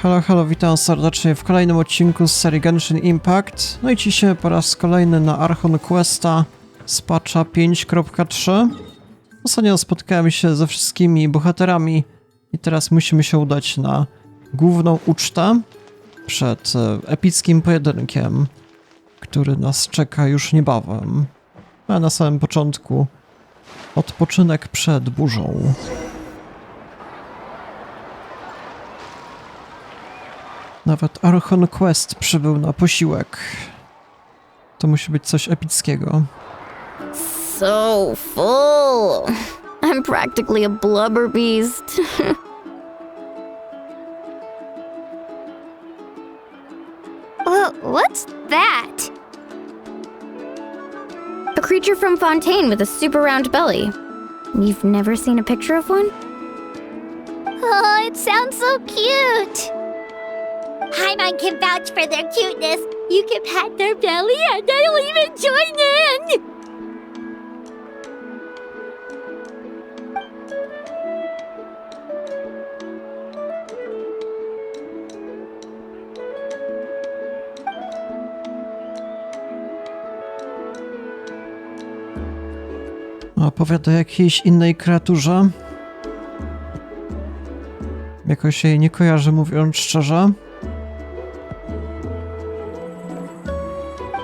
Halo, witam serdecznie w kolejnym odcinku z serii Genshin Impact. No i dzisiaj po raz kolejny na Archon Questa z patcha 5.3. Ostatnio spotkałem się ze wszystkimi bohaterami i teraz musimy się udać na główną ucztę przed epickim pojedynkiem, który nas czeka już niebawem. A na samym początku odpoczynek przed burzą. Nawet Archon Quest przybył na posiłek. To musi być coś epickiego. So full. I'm practically a blubber beast. What's that? A creature from Fontaine with a super round belly. You've never seen a picture of one? Oh, it sounds so cute. Paimon can vouch for their cuteness. You can pat their belly and they'll even join in! Opowiada o jakiejś innej kreaturze. Jakoś jej nie kojarzę, mówiąc szczerze.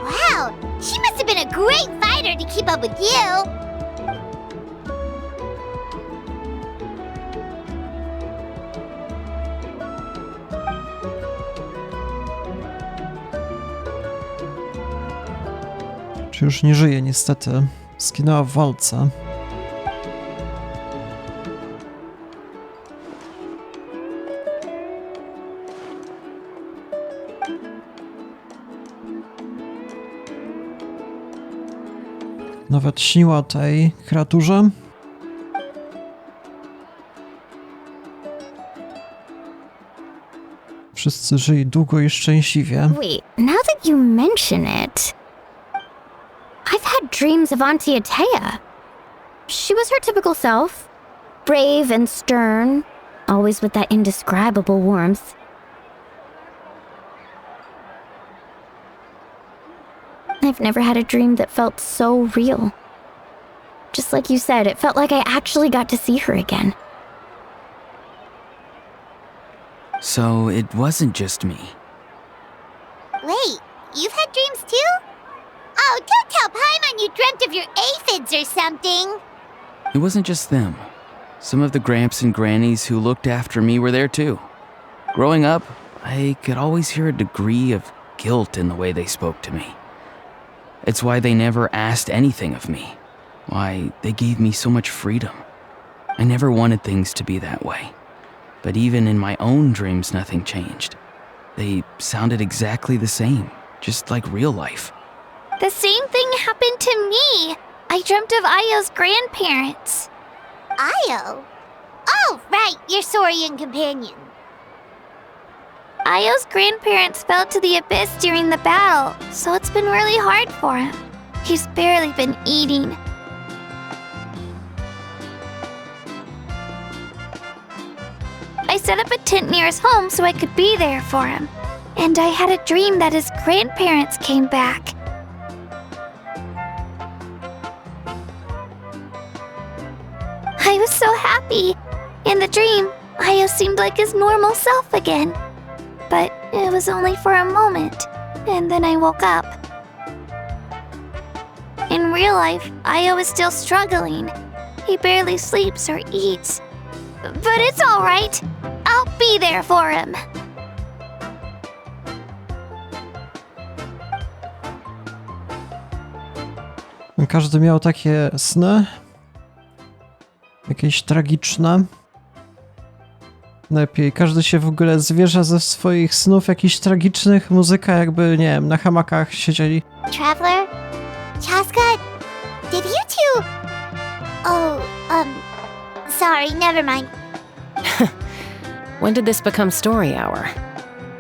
Wow, she must have been a great fighter to keep up with you. Czy już nie żyje niestety. Zginęła w walce. Nawet śniła o tej kreaturze. Wszyscy żyli długo i szczęśliwie. Wait, now that you mention it, I've had dreams of Auntie Atea. She was her typical self, brave and stern, always with that indescribable warmth. I've never had a dream that felt so real. Just like you said, it felt like I actually got to see her again. So it wasn't just me. Wait, you've had dreams too? Oh, don't tell Paimon you dreamt of your aphids or something. It wasn't just them. Some of the gramps and grannies who looked after me were there too. Growing up, I could always hear a degree of guilt in the way they spoke to me. It's why they never asked anything of me. Why they gave me so much freedom. I never wanted things to be that way. But even in my own dreams, nothing changed. They sounded exactly the same, just like real life. The same thing happened to me. I dreamt of Ayo's grandparents. Ayo? Oh, right, your Saurian companion. Ayo's grandparents fell to the abyss during the battle, so it's been really hard for him. He's barely been eating. I set up a tent near his home so I could be there for him. And I had a dream that his grandparents came back. I was so happy. In the dream, Ayo seemed like his normal self again. But it was only for a moment, and then I woke up. In real life, Ayo is still struggling. He barely sleeps or eats. But it's all right. I'll be there for him. Każdy miał takie sny. Jakieś tragiczne. Lepiej, każdy się w ogóle zwierza ze swoich snów jakichś tragicznych, muzyka jakby, nie wiem, na hamakach siedzieli. Traveler? Chaska? Did you two... Oh, sorry, never mind. When did this become story hour?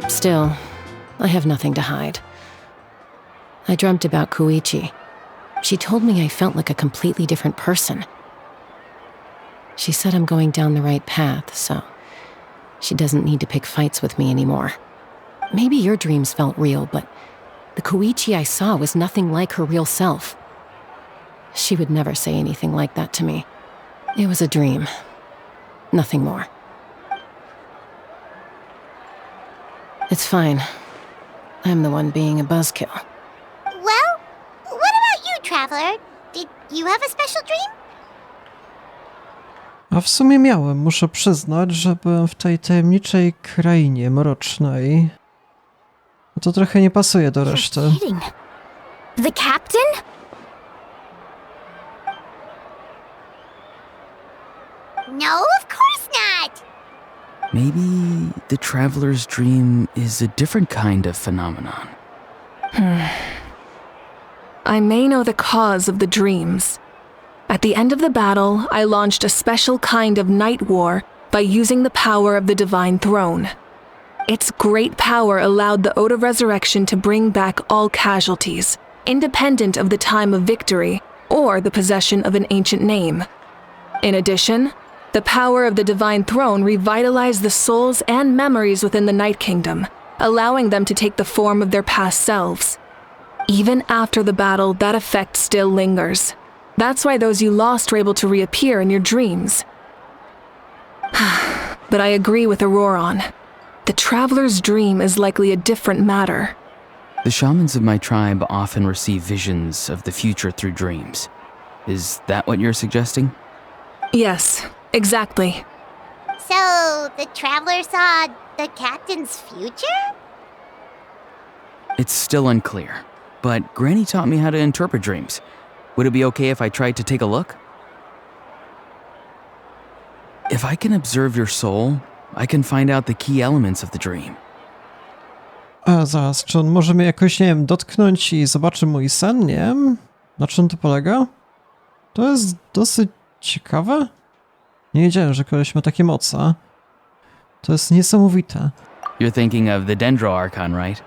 Still, I have nothing to hide. I dreamt about Koichi. She told me I felt like a completely different person. She said I'm going down the right path, so She doesn't need to pick fights with me anymore. Maybe your dreams felt real, but the Koichi I saw was nothing like her real self. She would never say anything like that to me. It was a dream. Nothing more. It's fine. I'm the one being a buzzkill. Well, what about you, Traveler? Did you have a special dream? A w sumie miałem, muszę przyznać, że byłem w tej tajemniczej krainie mrocznej. No to trochę nie pasuje do reszty. You're kidding. The captain? No, of course not. Maybe the traveler's dream is a different kind of phenomenon. I may know the cause of the dreams. At the end of the battle, I launched a special kind of night war by using the power of the divine throne. Its great power allowed the Ode of Resurrection to bring back all casualties, independent of the time of victory or the possession of an ancient name. In addition, the power of the divine throne revitalized the souls and memories within the Night Kingdom, allowing them to take the form of their past selves. Even after the battle, that effect still lingers. That's why those you lost were able to reappear in your dreams. But I agree with Auroron. The traveler's dream is likely a different matter. The shamans of my tribe often receive visions of the future through dreams. Is that what you're suggesting? Yes, exactly. So, the Traveler saw the captain's future? It's still unclear, but Granny taught me how to interpret dreams. Would it be okay if I tried to take a look? If I can observe your soul, I can find out the key elements of the dream. A zaraz, czy on może mnie jakoś, nie wiem, dotknąć i zobaczy mój sen? Nie wiem. Na czym to polega? To jest dosyć ciekawe. Nie wiedziałem, że koleś ma takie moce. To jest niesamowite. You're thinking of the Dendro Archon, right?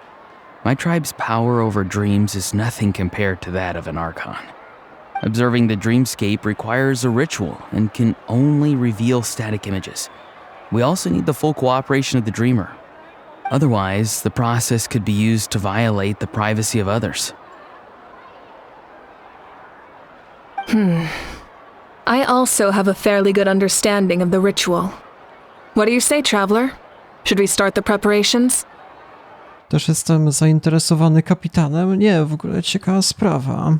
My tribe's power over dreams is nothing compared to that of an Archon. Observing the dreamscape requires a ritual and can only reveal static images. We also need the full cooperation of the dreamer. Otherwise, the process could be used to violate the privacy of others. I also have a fairly good understanding of the ritual. What do you say, Traveler? Should we start the preparations? Też jestem zainteresowany kapitanem. Nie, w ogóle ciekawa sprawa.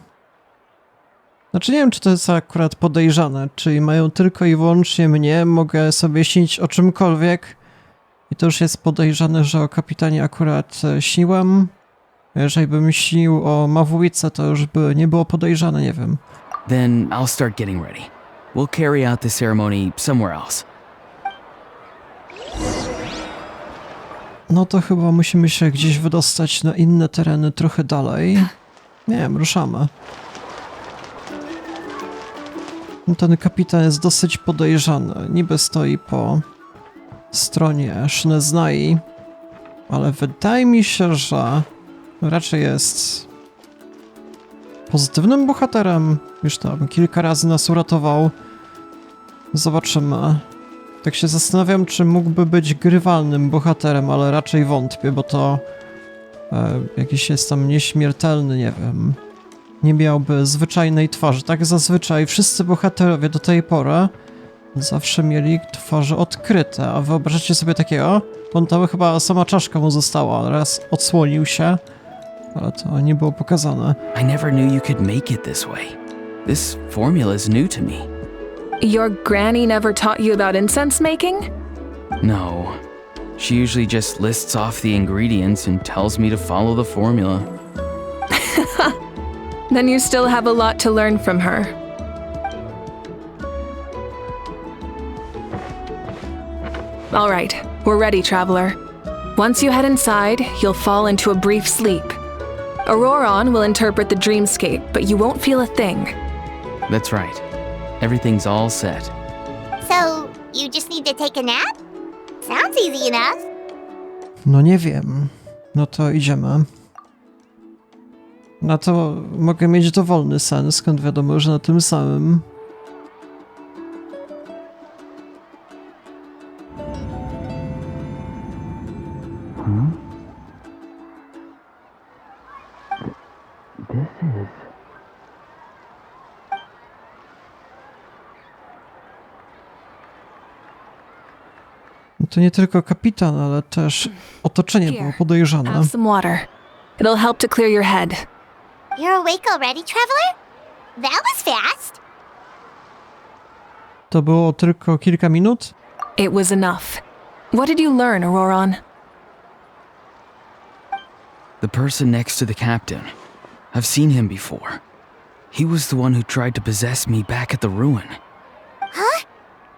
Znaczy nie wiem, czy to jest akurat podejrzane, czyli mają tylko i wyłącznie mnie, mogę sobie śnić o czymkolwiek i to już jest podejrzane, że o kapitanie akurat śniłem. Jeżeli bym śnił o Mawuice, to już by nie było podejrzane, nie wiem. Then I'll start getting ready. We'll carry out the ceremony somewhere else. No to chyba musimy się gdzieś wydostać na inne tereny trochę dalej. Nie wiem, ruszamy. Ten kapitan jest dosyć podejrzany. Niby stoi po stronie Szneznai, ale wydaje mi się, że raczej jest pozytywnym bohaterem. Już tam kilka razy nas uratował. Zobaczymy. Tak się zastanawiam, czy mógłby być grywalnym bohaterem, ale raczej wątpię, bo to jakiś jest tam nieśmiertelny, nie wiem. Nie miałby zwyczajnej twarzy. Tak zazwyczaj wszyscy bohaterowie do tej pory zawsze mieli twarze odkryte, a wyobraźcie sobie takiego? On tam chyba sama czaszka mu została, raz odsłonił się, ale to nie było pokazane. I never knew you could make it this way. This formula is new to me. Your granny never taught you about incense making? No. She usually just lists off the ingredients and tells me to follow the formula. Then you still have a lot to learn from her. All right, we're ready, Traveler. Once you head inside, you'll fall into a brief sleep. Auroron will interpret the dreamscape, but you won't feel a thing. That's right. Everything's all set. So, you just need to take a nap? Sounds easy enough. No nie wiem. No to idziemy. Na to mogę mieć dowolny sen, skąd wiadomo, że na tym samym. This is... No to nie tylko kapitan, ale też otoczenie było podejrzane. Have some water. It'll help to clear your head. You're awake already, traveler? That was fast. To było tylko kilka minut? It was enough. What did you learn, Auroron? The person next to the captain. I've seen him before. He was the one who tried to possess me back at the ruin. Huh?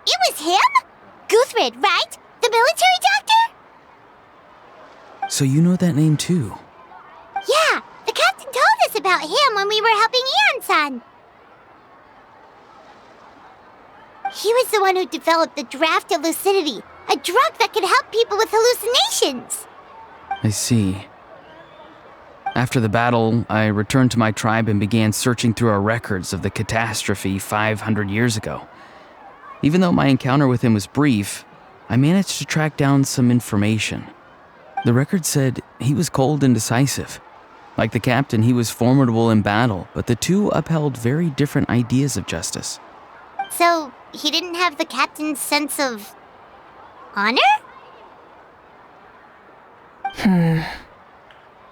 It was him? Guthred, right? The military doctor? So you know that name too? Yeah, the captain told us about him when we were helping Eon-san. He was the one who developed the draft of lucidity, a drug that could help people with hallucinations. I see. After the battle, I returned to my tribe and began searching through our records of the catastrophe 500 years ago. Even though my encounter with him was brief, I managed to track down some information. The record said he was cold and decisive. Like the captain, he was formidable in battle, but the two upheld very different ideas of justice. So, he didn't have the captain's sense of... honor?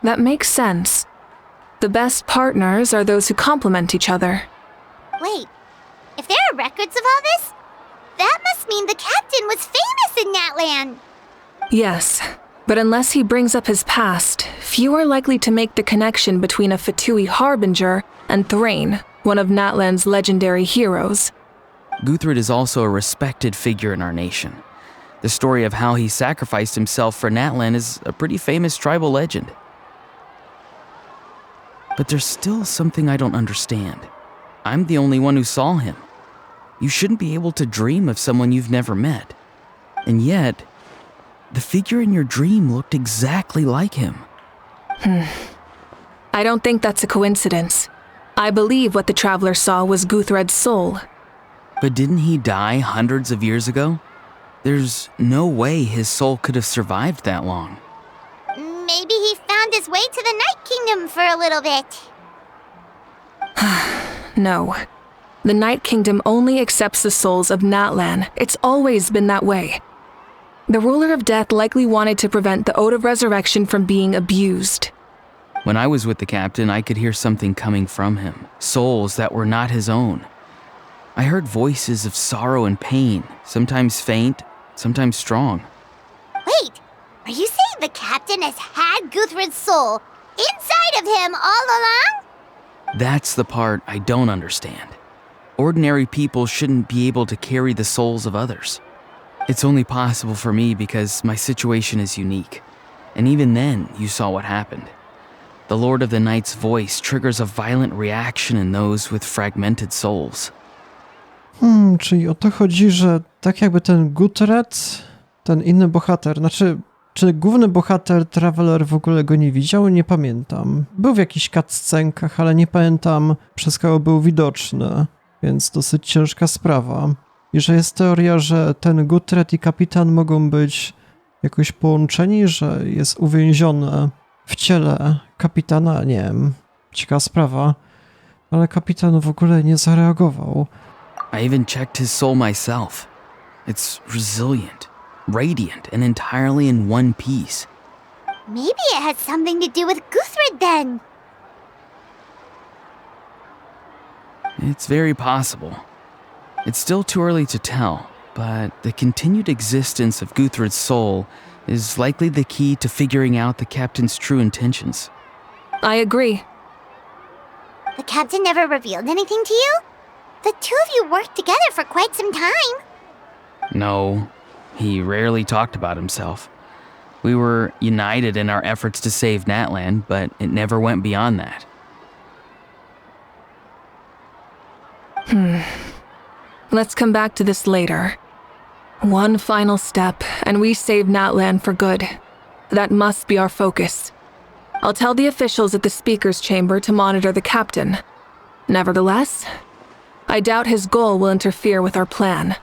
That makes sense. The best partners are those who complement each other. Wait, if there are records of all this, that must mean the captain was famous in that land. Yes, but unless he brings up his past, few are likely to make the connection between a Fatui harbinger and Thrain, one of Natlan's legendary heroes. Guthred is also a respected figure in our nation. The story of how he sacrificed himself for Natlan is a pretty famous tribal legend. But there's still something I don't understand. I'm the only one who saw him. You shouldn't be able to dream of someone you've never met. And yet, the figure in your dream looked exactly like him. I don't think that's a coincidence. I believe what the traveler saw was Guthred's soul. But didn't he die hundreds of years ago? There's no way his soul could have survived that long. Maybe he found his way to the Night Kingdom for a little bit. No. The Night Kingdom only accepts the souls of Natlan. It's always been that way. The ruler of death likely wanted to prevent the Ode of Resurrection from being abused. When I was with the captain, I could hear something coming from him, souls that were not his own. I heard voices of sorrow and pain, sometimes faint, sometimes strong. Wait, are you saying the captain has had Guthred's soul inside of him all along? That's the part I don't understand. Ordinary people shouldn't be able to carry the souls of others. It's only possible for me because my situation is unique. And even then, you saw what happened. The Lord of the Night's voice triggers a violent reaction in those with fragmented souls. Czyli o to chodzi, że tak jakby ten Guthred, ten inny bohater, czy główny bohater Traveler w ogóle go nie widział? Nie pamiętam. Był w jakichś cutscenkach, ale nie pamiętam, przez kogo był widoczny, więc dosyć ciężka sprawa. I że jest teoria, że ten Guthred i kapitan mogą być jakoś połączeni, że jest uwięziony w ciele kapitana, nie wiem, ciekawa sprawa, ale kapitan w ogóle nie zareagował. I even checked his soul myself. It's resilient, radiant, and entirely in one piece. Maybe it has something to do with Guthred then. It's very possible. It's still too early to tell, but the continued existence of Guthred's soul is likely the key to figuring out the captain's true intentions. I agree. The captain never revealed anything to you? The two of you worked together for quite some time. No, he rarely talked about himself. We were united in our efforts to save Natlan, but it never went beyond that. Let's come back to this later. One final step, and we save Natlan for good. That must be our focus. I'll tell the officials at the speaker's chamber to monitor the captain. Nevertheless, I doubt his goal will interfere with our plan.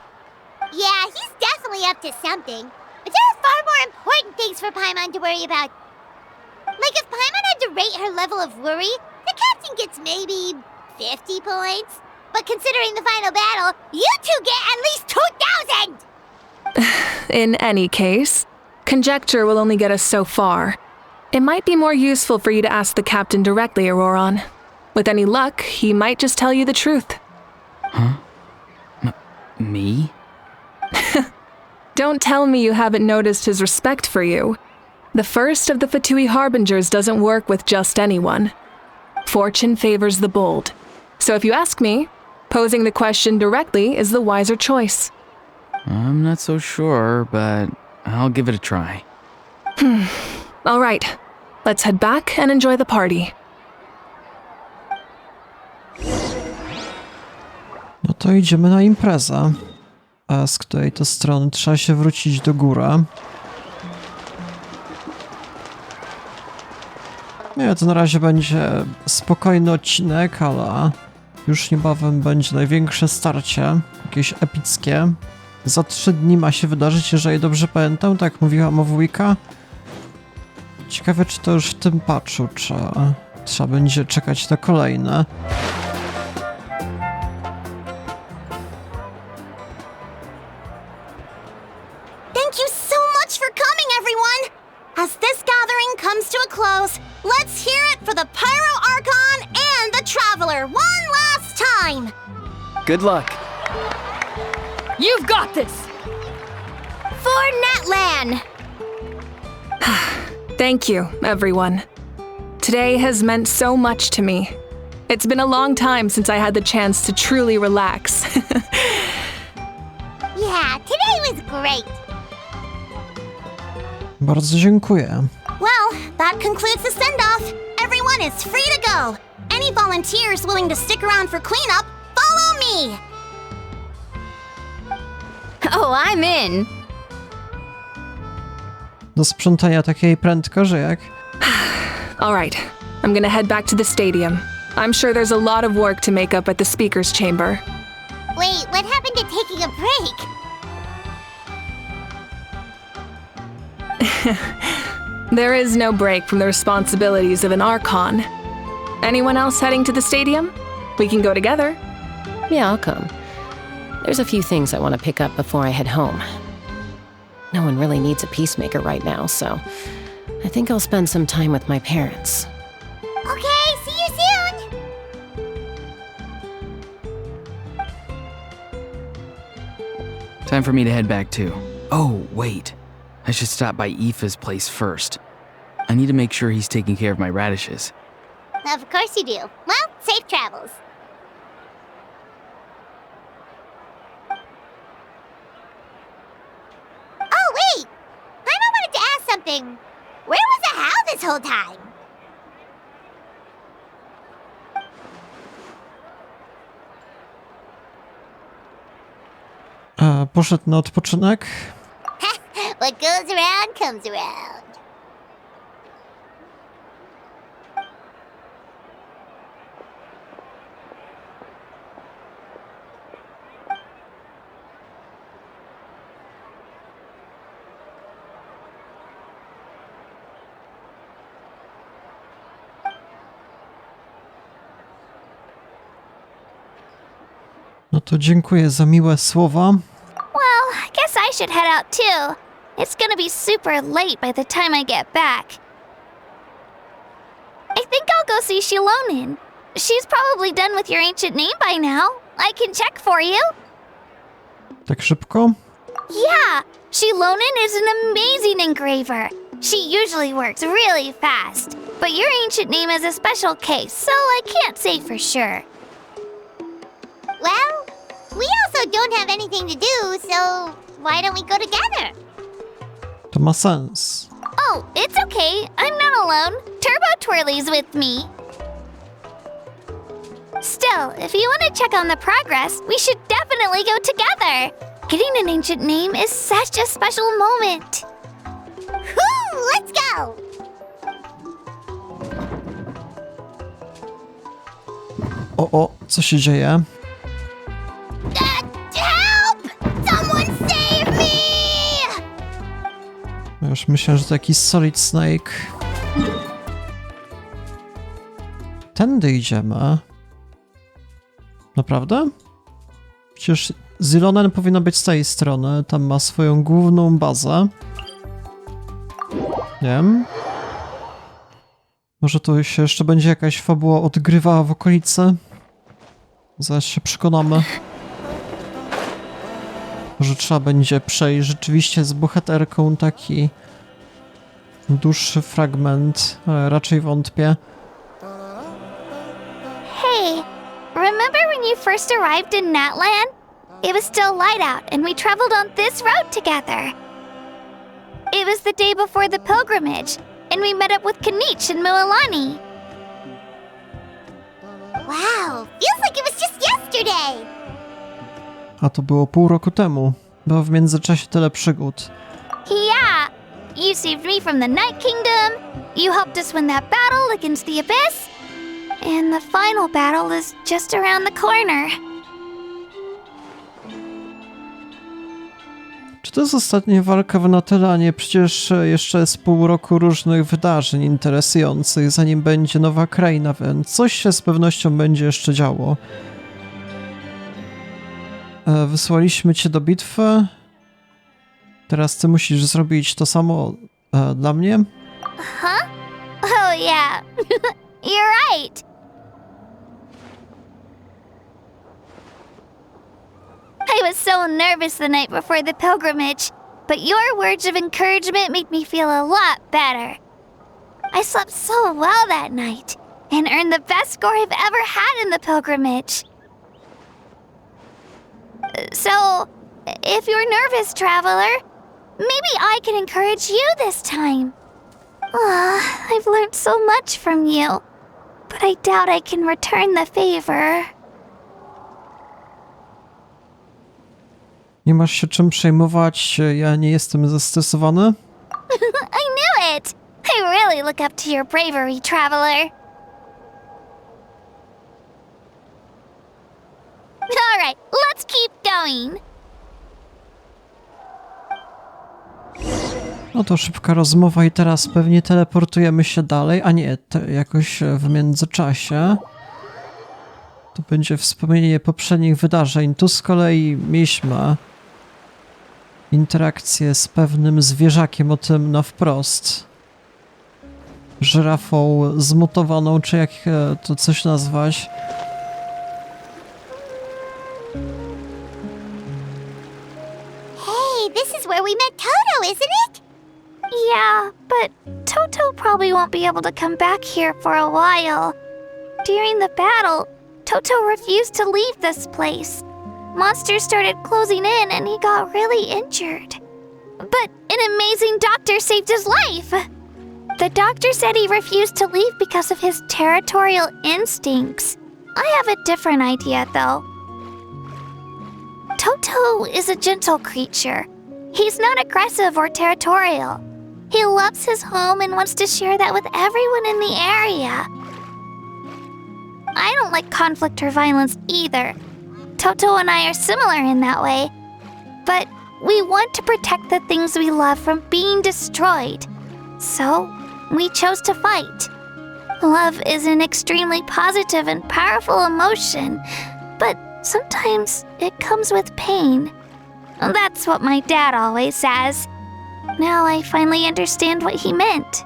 Yeah, he's definitely up to something. But there are far more important things for Paimon to worry about. Like if Paimon had to rate her level of worry, the captain gets maybe 50 points. But considering the final battle, you two get at least 2,000! In any case, conjecture will only get us so far. It might be more useful for you to ask the captain directly, Auroron. With any luck, he might just tell you the truth. Huh? Me? Don't tell me you haven't noticed his respect for you. The first of the Fatui Harbingers doesn't work with just anyone. Fortune favors the bold. So if you ask me, posing the question directly is the wiser choice. I'm not so sure, but I'll give it a try. All right, let's head back and enjoy the party. No to idziemy na imprezę. A z której to strony trzeba się wrócić do góry. Nie, to na razie będzie spokojny odcinek, ale już niebawem będzie największe starcie, jakieś epickie. Za 3 dni ma się wydarzyć, jeżeli dobrze pamiętam, tak jak mówiła Mowuika. Ciekawe, czy to już w tym patchu, czy trzeba będzie czekać na kolejne. Thank you so much for coming, everyone! As this gathering comes to a close, let's hear it for the Pyro Archon and the Traveler one last time! Good luck. You've got this! For Netlan! Thank you, everyone. Today has meant so much to me. It's been a long time since I had the chance to truly relax. Yeah, today was great! Bardzo dziękuję. Well, that concludes the send-off. Everyone is free to go. Any volunteers willing to stick around for cleanup, follow me! Oh, I'm in! Do sprzątania takiej prędko, że jak... All right, I'm gonna head back to the stadium. I'm sure there's a lot of work to make up at the speaker's chamber. Wait, what happened to taking a break? There is no break from the responsibilities of an Archon. Anyone else heading to the stadium? We can go together. Yeah, I'll come. There's a few things I want to pick up before I head home. No one really needs a peacemaker right now, so I think I'll spend some time with my parents. Okay, see you soon! Time for me to head back too. Oh, wait. I should stop by Aoife's place first. I need to make sure he's taking care of my radishes. Of course you do. Well, safe travels. Oh, wait! I wanted to ask something. Where was the How this whole time? Poszedł na odpoczynek. What goes around comes around. No to dziękuję za miłe słowa. Well, I guess I should head out too. It's gonna be super late by the time I get back. I think I'll go see Shilonin. She's probably done with your ancient name by now. I can check for you. Tak szybko? Yeah, Shilonin is an amazing engraver. She usually works really fast. But your ancient name is a special case, so I can't say for sure. Well, we also don't have anything to do, so why don't we go together? To ma sens. Oh, it's okay. I'm not alone. Turbo Twirly's with me. Still, if you want to check on the progress, we should definitely go together. Getting an ancient name is such a special moment. Whoo! Let's go! O, co się dzieje? Help! Someone save me! Już myślałem, że to jakiś Solid Snake. Tędy idziemy. Naprawdę? Przecież Zilonen powinna być z tej strony. Tam ma swoją główną bazę. Nie wiem. Może tu się jeszcze będzie jakaś fabuła odgrywała w okolicy? Zaraz się przekonamy. Może trzeba będzie przejść rzeczywiście z bohaterką taki dłuższy fragment, ale raczej wątpię. Hey, remember when you first arrived in Natland? It was still light out and we traveled on this road together. It was the day before the pilgrimage and we met up with Kanich and Mualani. Wow, feels like it was just yesterday. A to było pół roku temu. Było w międzyczasie tyle przygód. Yeah, you saved me from the Night Kingdom, you helped us win that battle against the Abyss, and the final battle is just around the corner. Czy to jest ostatnia walka w Natylanie? Przecież jeszcze jest pół roku różnych wydarzeń interesujących, zanim będzie nowa kraina, więc coś się z pewnością będzie jeszcze działo. Wysłaliśmy cię do bitwy. Teraz ty musisz zrobić to samo dla mnie. Huh? Oh yeah, you're right. I was so nervous the night before the pilgrimage, but your words of encouragement made me feel a lot better. I slept so well that night and earned the best score I've ever had in the pilgrimage. So, if you're nervous, traveler, maybe I can encourage you this time. I've learned so much from you, but I doubt I can return the favor. Nie masz się czym przejmować, ja nie jestem zestresowany. I knew it! I really look up to your bravery, traveler. Alright, let's keep going. No to szybka rozmowa i teraz pewnie teleportujemy się dalej, a nie, jakoś w międzyczasie. To będzie wspomnienie poprzednich wydarzeń. Tu z kolei mieliśmy interakcję z pewnym zwierzakiem, o tym na wprost. Żyrafą zmutowaną, czy jak to coś nazwać. Hey, this is where we met Toto, isn't it? Yeah, but Toto probably won't be able to come back here for a while. During the battle, Toto refused to leave this place. Monsters started closing in and he got really injured. But an amazing doctor saved his life! The doctor said he refused to leave because of his territorial instincts. I have a different idea, though. Toto is a gentle creature. He's not aggressive or territorial. He loves his home and wants to share that with everyone in the area. I don't like conflict or violence either. Toto and I are similar in that way. But we want to protect the things we love from being destroyed. So, we chose to fight. Love is an extremely positive and powerful emotion, but sometimes it comes with pain. That's what my dad always says. Now I finally understand what he meant.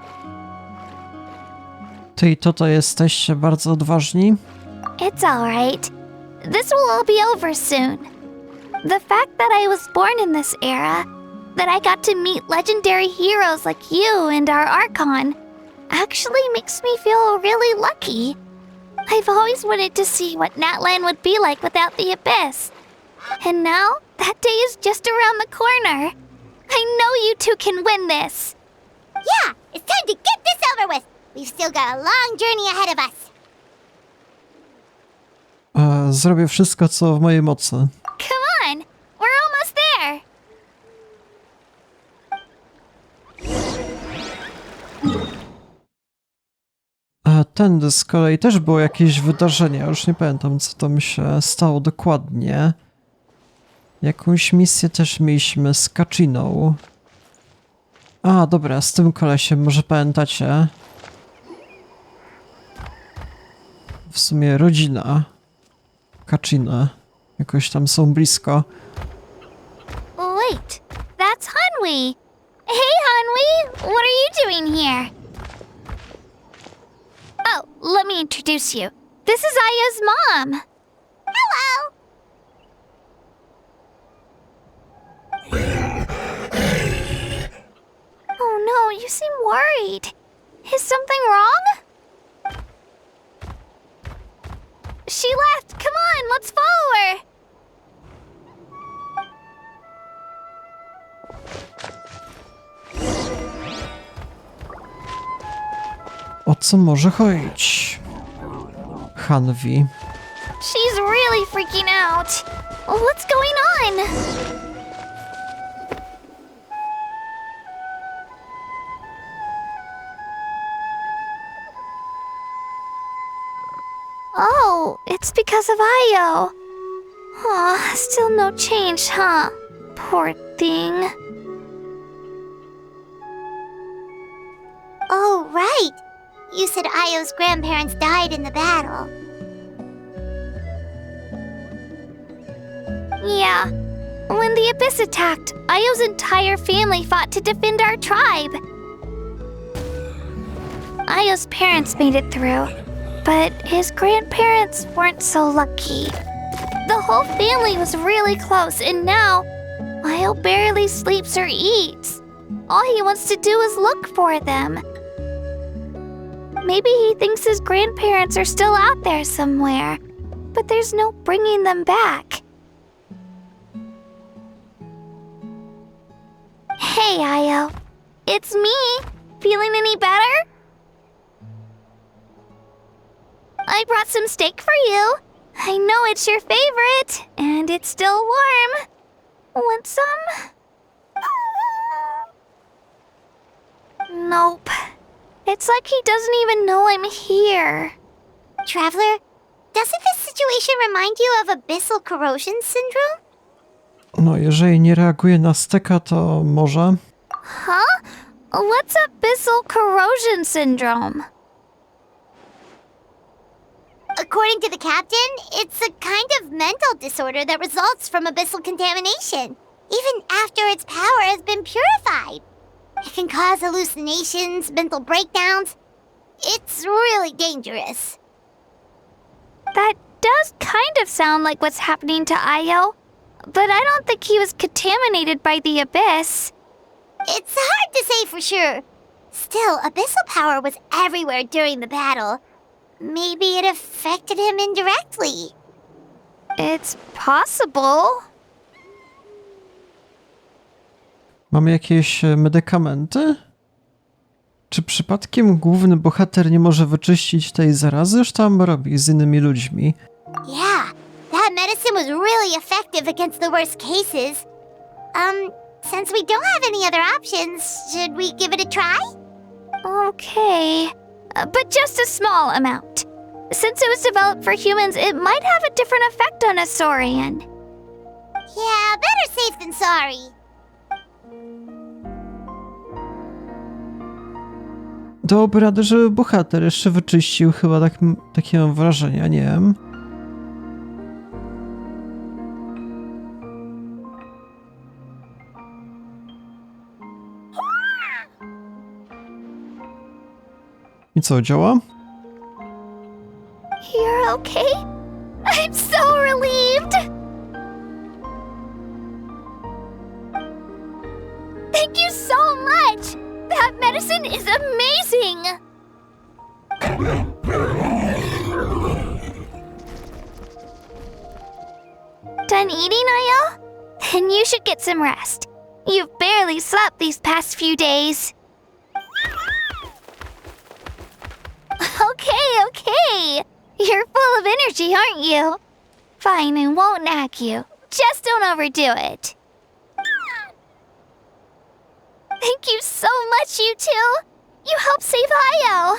Ty i Toto jesteście bardzo odważni. It's alright. This will all be over soon. The fact that I was born in this era, that I got to meet legendary heroes like you and our Archon, actually makes me feel really lucky. I've always wanted to see what Natland would be like without the Abyss. And now, that day is just around the corner. I know you two can win this. Yeah, it's time to get this over with. We've still got a long journey ahead of us. Zrobię wszystko, co w mojej mocy. Come on, we're almost there. Tędy z kolei też było jakieś wydarzenie, już nie pamiętam, co tam się stało dokładnie. Jakąś misję też mieliśmy z Kachiną. A, dobra, z tym kolesiem, może pamiętacie? W sumie rodzina Kachina. Jakoś tam są blisko. Wait, that's Hanwi. Hey, Hanwi, what are you doing here? Oh, let me introduce you. This is Aya's mom. Hello. Oh no, you seem worried. Is something wrong? She left. Come on, let's follow her. O co może chodzić? Hanwi. She's really freaking out. What's going on? Oh, it's because of Io. Aw, still no change, huh? Poor thing. Oh, right. You said Io's grandparents died in the battle. Yeah. When the Abyss attacked, Io's entire family fought to defend our tribe. Io's parents made it through, but his grandparents weren't so lucky. The whole family was really close, and now Io barely sleeps or eats. All he wants to do is look for them. Maybe he thinks his grandparents are still out there somewhere, but there's no bringing them back. Hey, Io. It's me. Feeling any better? I brought some steak for you. I know it's your favorite, and it's still warm. Want some? Nope. It's like he doesn't even know I'm here. Traveler, doesn't this situation remind you of abyssal corrosion syndrome? No, jeżeli nie reaguje na steka, to może. Huh? What's abyssal corrosion syndrome? According to the captain, it's a kind of mental disorder that results from abyssal contamination, even after its power has been purified. It can cause hallucinations, mental breakdowns. It's really dangerous. That does kind of sound like what's happening to Io, but I don't think he was contaminated by the Abyss. It's hard to say for sure. Still, abyssal power was everywhere during the battle. Maybe it affected him indirectly. It's possible. Mamy jakieś medykamenty? Czy przypadkiem główny bohater nie może wyczyścić tej zarazy? Już tam robi z innymi ludźmi. Yeah, that medicine was really effective against the worst cases. Since we don't have any other options, should we give it a try? Okay, but just a small amount. Since it was developed for humans, it might have a different effect on a Saurian. Yeah, better safe than sorry. Dałoby radę, żeby bohater jeszcze wyczyścił, chyba takie mam wrażenie, nie wiem. I co, działa? You're okay? I'm so relieved! Thank you so much! That medicine is amazing! Done eating, Io? Then you should get some rest. You've barely slept these past few days. Okay. You're full of energy, aren't you? Fine, I won't nag you. Just don't overdo it. Thank you so much, you two. You helped save Io.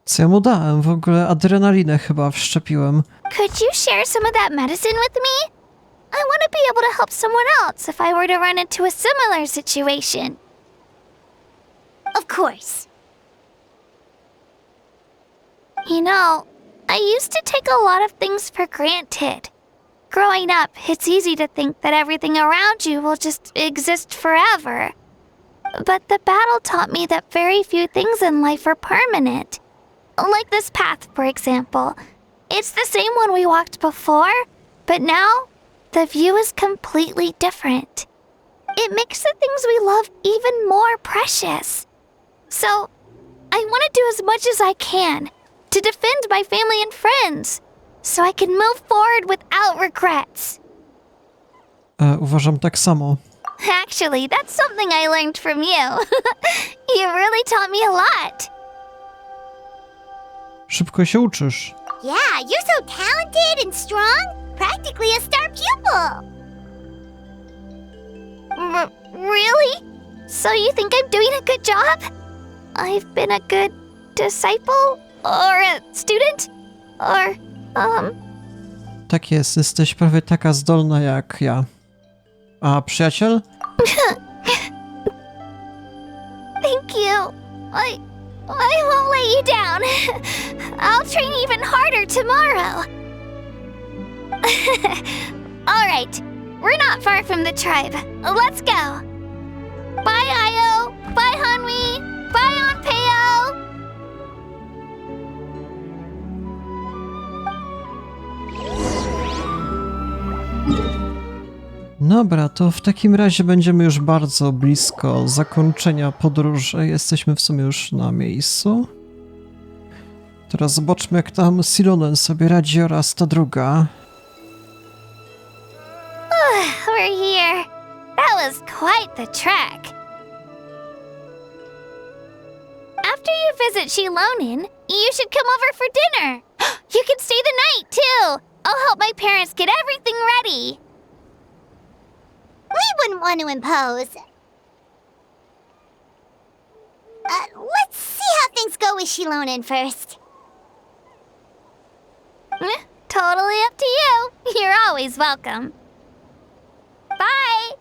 Co ja mu dałem? W ogóle adrenalinę chyba wszczepiłem. Could you share some of that medicine with me? I want to be able to help someone else if I were to run into a similar situation. Of course. You know, I used to take a lot of things for granted. Growing up, it's easy to think that everything around you will just exist forever. But the battle taught me that very few things in life are permanent. Like this path, for example. It's the same one we walked before, but now, the view is completely different. It makes the things we love even more precious. So, I want to do as much as I can to defend my family and friends, so I can move forward without regrets. Uważam tak samo. Actually, that's something I learned from you. You really taught me a lot. Szybko się uczysz. Yeah, you're so talented and strong. Practically a star pupil. Really? So you think I'm doing a good job? I've been a good disciple? Or a student? Or, Tak jest, jesteś prawie taka zdolna jak ja. A przyjaciel? Thank you. I won't let you down. I'll train even harder tomorrow. All right, we're not far from the tribe. Let's go. Bye, Io. Bye, Hanwi. Bye, Onpeo. Dobra, to w takim razie będziemy już bardzo blisko zakończenia podróży. Jesteśmy w sumie już na miejscu. Teraz zobaczmy, jak tam Silonen sobie radzi oraz ta druga. We're here. That was quite the trek. After you visit Shilonen, you should come over for dinner. You can stay the night, too. I'll help my parents get everything ready. We wouldn't want to impose. Let's see how things go with Shilonen first. Totally up to you. You're always welcome. Bye.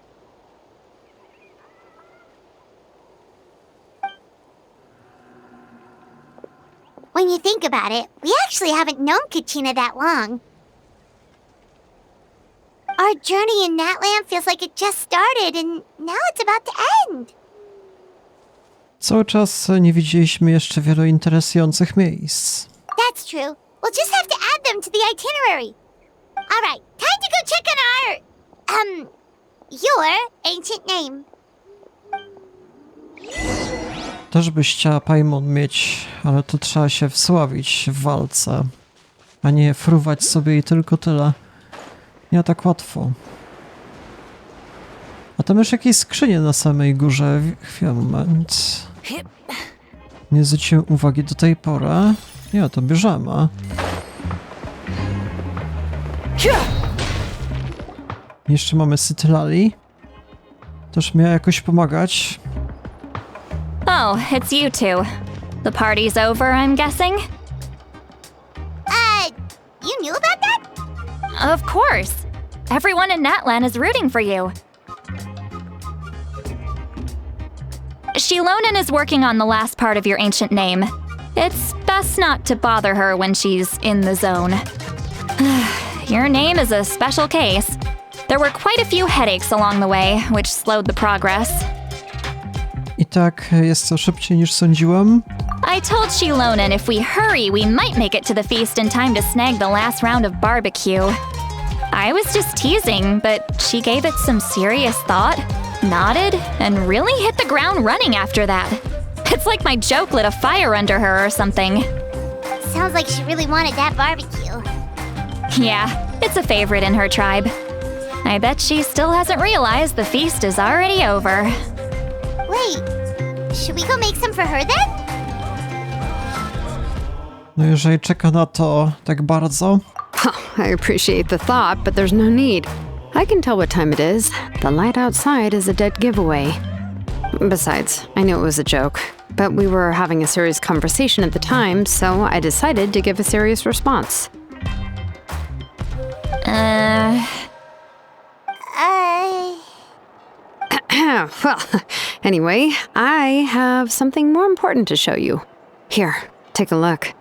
When you think about it, we actually haven't known Kachina that long. Our journey in Natland feels like it just started and now it's about to end. Cały czas nie widzieliśmy jeszcze wielu interesujących miejsc. That's true. We'll just have to add them to the itinerary. All right, time to go check on your ancient name. Też byś chciała Paimon mieć, ale to trzeba się wsławić w walce, a nie fruwać sobie i tylko tyle. Nie tak łatwo. A tam już jakieś skrzynie na samej górze. Chwilę, moment. Nie zwróciłem uwagi do tej pory. Nie, to bierzemy. Jeszcze mamy Sytylali. Też miała jakoś pomagać. Oh, it's you two. The party's over, I'm guessing? You knew about that? Of course. Everyone in Natlan is rooting for you. Shilonen is working on the last part of your ancient name. It's best not to bother her when she's in the zone. Your name is a special case. There were quite a few headaches along the way, which slowed the progress. I tak jest to szybciej niż sądziłem. I told Shilonen if we hurry, we might make it to the feast in time to snag the last round of barbecue. I was just teasing, but she gave it some serious thought, nodded, and really hit the ground running after that. It's like my joke lit a fire under her or something. Sounds like she really wanted that barbecue. Yeah, it's a favorite in her tribe. I bet she still hasn't realized the feast is already over. Wait, should we go make some for her then? No jeżeli czeka na to tak bardzo. I appreciate the thought, but there's no need. I can tell what time it is. The light outside is a dead giveaway. Besides, I knew it was a joke, but we were having a serious conversation at the time, so I decided to give a serious response. Well, anyway, I have something more important to show you. Here, take a look.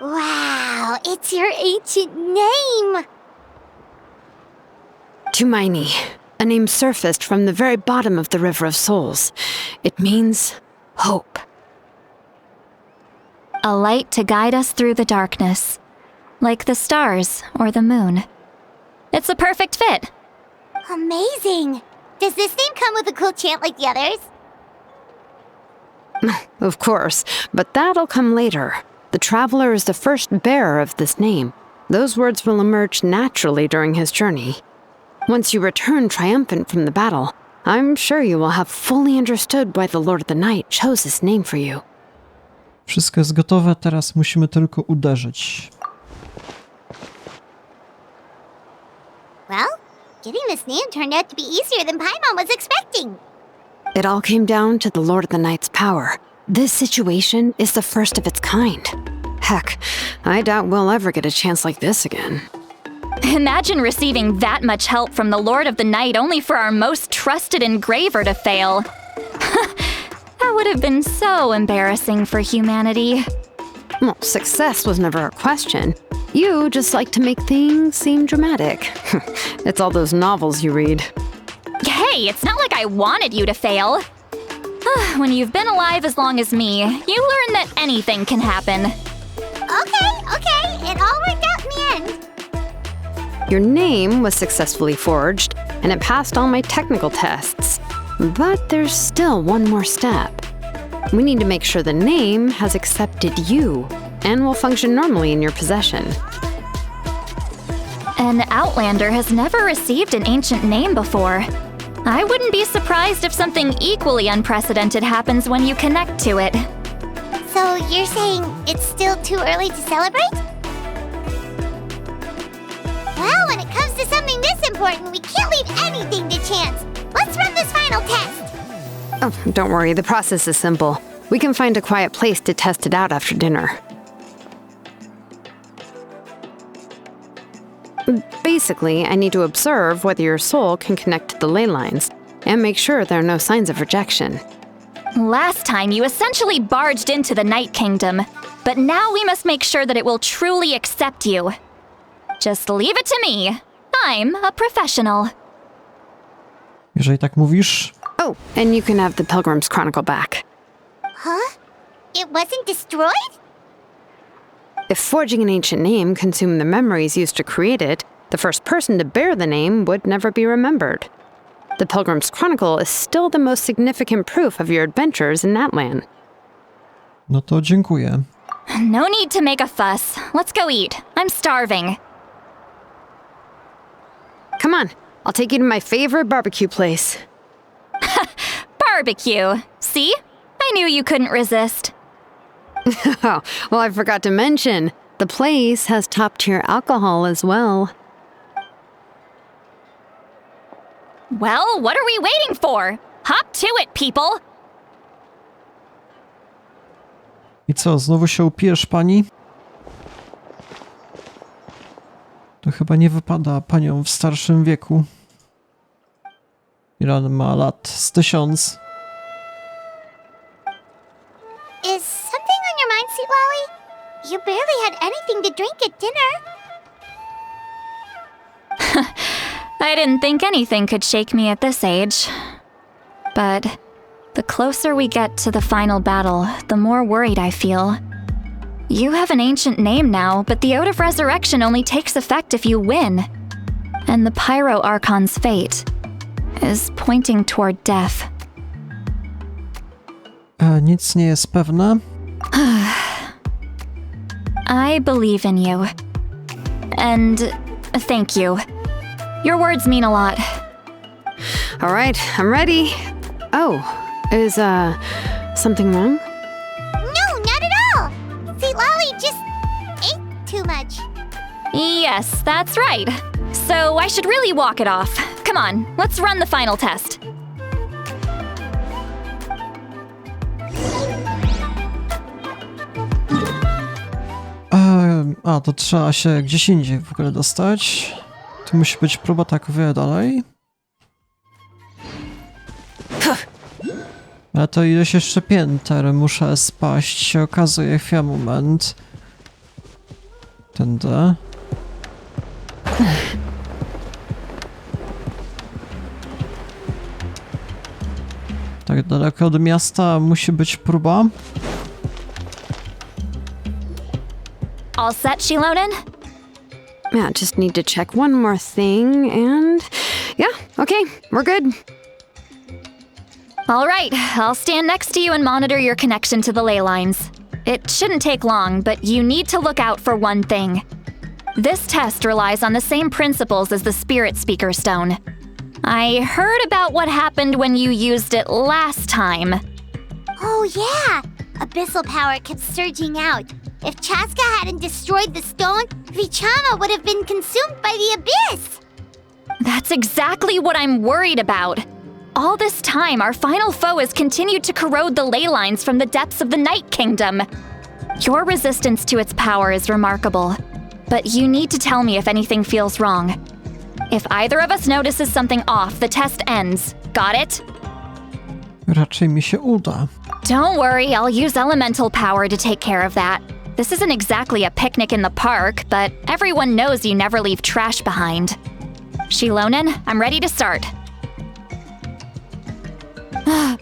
Wow, it's your ancient name! Tumaini, a name surfaced from the very bottom of the River of Souls. It means hope. A light to guide us through the darkness, like the stars or the moon. It's a perfect fit. Amazing! Does this name come with a cool chant like the others? Of course, but that'll come later. The Traveler is the first bearer of this name. Those words will emerge naturally during his journey. Once you return triumphant from the battle, I'm sure you will have fully understood why the Lord of the Night chose this name for you. Wszystko jest gotowe, teraz musimy tylko uderzyć. Well, getting this name turned out to be easier than Paimon was expecting. It all came down to the Lord of the Night's power. This situation is the first of its kind. Heck, I doubt we'll ever get a chance like this again. Imagine receiving that much help from the Lord of the Night only for our most trusted engraver to fail. That would have been so embarrassing for humanity. Well, success was never a question. You just like to make things seem dramatic. It's all those novels you read. Hey, it's not like I wanted you to fail. When you've been alive as long as me, you learn that anything can happen. Okay, it all worked out in the end. Your name was successfully forged, and it passed all my technical tests. But there's still one more step. We need to make sure the name has accepted you, and will function normally in your possession. An Outlander has never received an ancient name before. I wouldn't be surprised if something equally unprecedented happens when you connect to it. So you're saying it's still too early to celebrate? Well, when it comes to something this important, we can't leave anything to chance. Let's run this final test. Oh, don't worry, the process is simple. We can find a quiet place to test it out after dinner. Basically, I need to observe whether your soul can connect to the ley lines, and make sure there are no signs of rejection. Last time, you essentially barged into the Night Kingdom, but now we must make sure that it will truly accept you. Just leave it to me. I'm a professional. Jeżeli tak mówisz... Oh, and you can have the Pilgrim's Chronicle back. Huh? It wasn't destroyed? If forging an ancient name consumed the memories used to create it, the first person to bear the name would never be remembered. The Pilgrim's Chronicle is still the most significant proof of your adventures in that land. No to dziękuję. No need to make a fuss. Let's go eat. I'm starving. Come on, I'll take you to my favorite barbecue place. Barbecue. See? I knew you couldn't resist. Oh, well, I forgot to mention, the place has top-tier alcohol as well. Well, what are we waiting for? Hop to it, people! I co, znowu się upijesz, pani? To chyba nie wypada panią w starszym wieku. Ile on ma lat? Z 1000. Is something on your mind, Sweet Lolly? You barely had anything to drink at dinner. I didn't think anything could shake me at this age. But the closer we get to the final battle, the more worried I feel. You have an ancient name now, but the Ode of Resurrection only takes effect if you win. And the Pyro Archon's fate is pointing toward death. Nic nie jest pewne. I believe in you. And thank you. Your words mean a lot. All right, I'm ready. Oh, is, something wrong? No, not at all. Sweet Lolly just ate too much. Yes, that's right. So I should really walk it off. Come on, let's run the final test. To trzeba się gdzieś indziej w ogóle dostać. Tu musi być próba, tak wie dalej. Ale to ileś jeszcze pięter muszę spaść, się okazuje. Chwila, moment. Tędy. Tak daleko od miasta musi być próba. All set, Shilonen? Yeah, just need to check one more thing and... Yeah, okay, we're good. All right, I'll stand next to you and monitor your connection to the ley lines. It shouldn't take long, but you need to look out for one thing. This test relies on the same principles as the Spirit Speaker Stone. I heard about what happened when you used it last time. Oh yeah! Abyssal power kept surging out. If Chaska hadn't destroyed the stone, Vichama would have been consumed by the abyss! That's exactly what I'm worried about. All this time, our final foe has continued to corrode the ley lines from the depths of the Night Kingdom. Your resistance to its power is remarkable, but you need to tell me if anything feels wrong. If either of us notices something off, the test ends. Got it? Raczej mi się uda. Don't worry, I'll use elemental power to take care of that. This isn't exactly a picnic in the park, but everyone knows you never leave trash behind. Shilonen, I'm ready to start.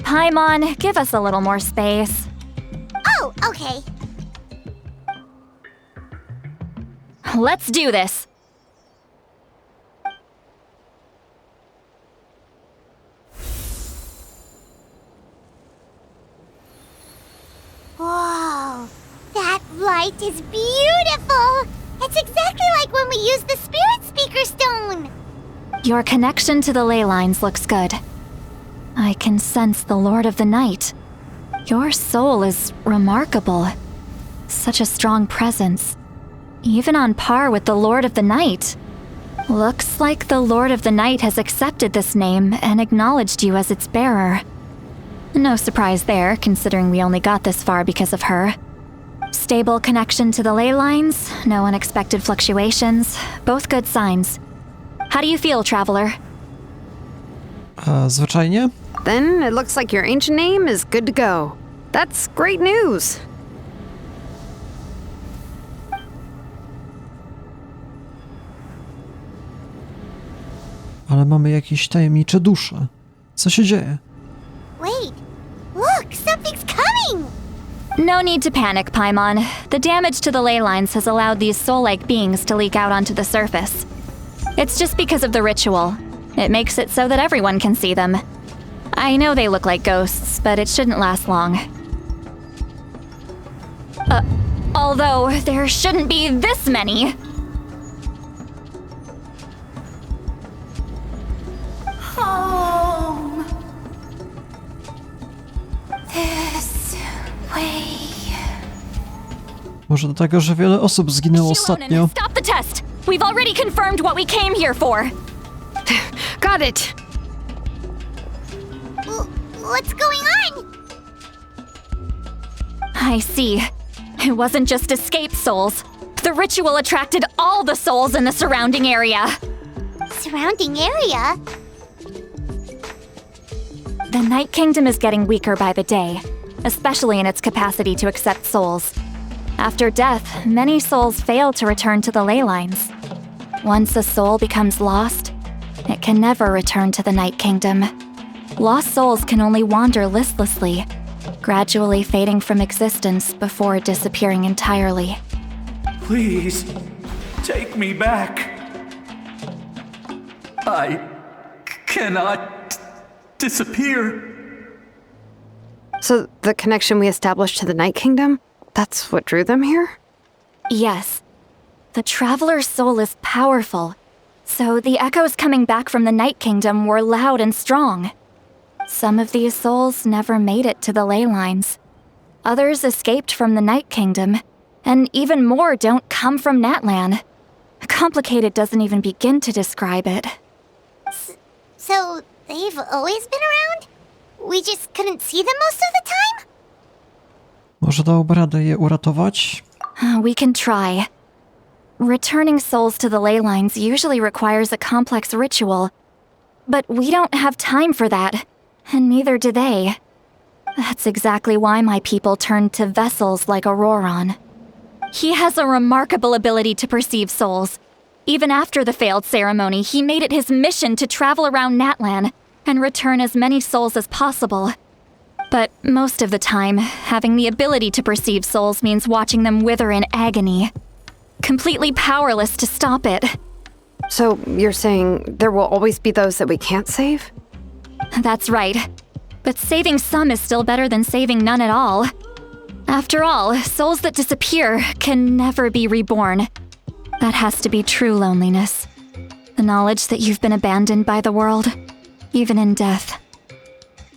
Paimon, give us a little more space. Oh, okay. Let's do this. Whoa, that light is beautiful! It's exactly like when we used the Spirit Speaker Stone! Your connection to the ley lines looks good. I can sense the Lord of the Night. Your soul is remarkable. Such a strong presence. Even on par with the Lord of the Night. Looks like the Lord of the Night has accepted this name and acknowledged you as its bearer. No surprise there, considering we only got this far because of her. Stable connection to the ley lines, no unexpected fluctuations, both good signs. How do you feel, Traveler? Zwyczajnie? Then it looks like your ancient name is good to go. That's great news. Ale mamy jakieś tajemnicze dusze. Co się dzieje? Wait, look, something's coming! No need to panic, Paimon. The damage to the ley lines has allowed these soul-like beings to leak out onto the surface. It's just because of the ritual. It makes it so that everyone can see them. I know they look like ghosts, but it shouldn't last long. Although there shouldn't be this many. Home. This way. Może dlatego, że wiele osób zginęło ostatnio. Stop the test! We've already confirmed what we came here for. Got it. What's going on? I see. It wasn't just escape souls. The ritual attracted all the souls in the surrounding area. Surrounding area? The Night Kingdom is getting weaker by the day, especially in its capacity to accept souls. After death, many souls fail to return to the ley lines. Once a soul becomes lost, it can never return to the Night Kingdom. Lost souls can only wander listlessly, gradually fading from existence before disappearing entirely. Please, take me back. I cannot disappear. So the connection we established to the Night Kingdom, that's what drew them here? Yes. The Traveler's soul is powerful, so the echoes coming back from the Night Kingdom were loud and strong. Some of these souls never made it to the ley lines. Others escaped from the Night Kingdom, and even more don't come from Natlan. Complicated doesn't even begin to describe it. So, they've always been around? We just couldn't see them most of the time? Może dałoby radę je uratować? We can try. Returning souls to the ley lines usually requires a complex ritual, but we don't have time for that, and neither do they. That's exactly why my people turned to vessels like Auroron. He has a remarkable ability to perceive souls. Even after the failed ceremony, he made it his mission to travel around Natlan and return as many souls as possible. But most of the time, having the ability to perceive souls means watching them wither in agony. Completely powerless to stop it. So you're saying there will always be those that we can't save? That's right. But saving some is still better than saving none at all. After all, souls that disappear can never be reborn. That has to be true loneliness. The knowledge that you've been abandoned by the world, even in death.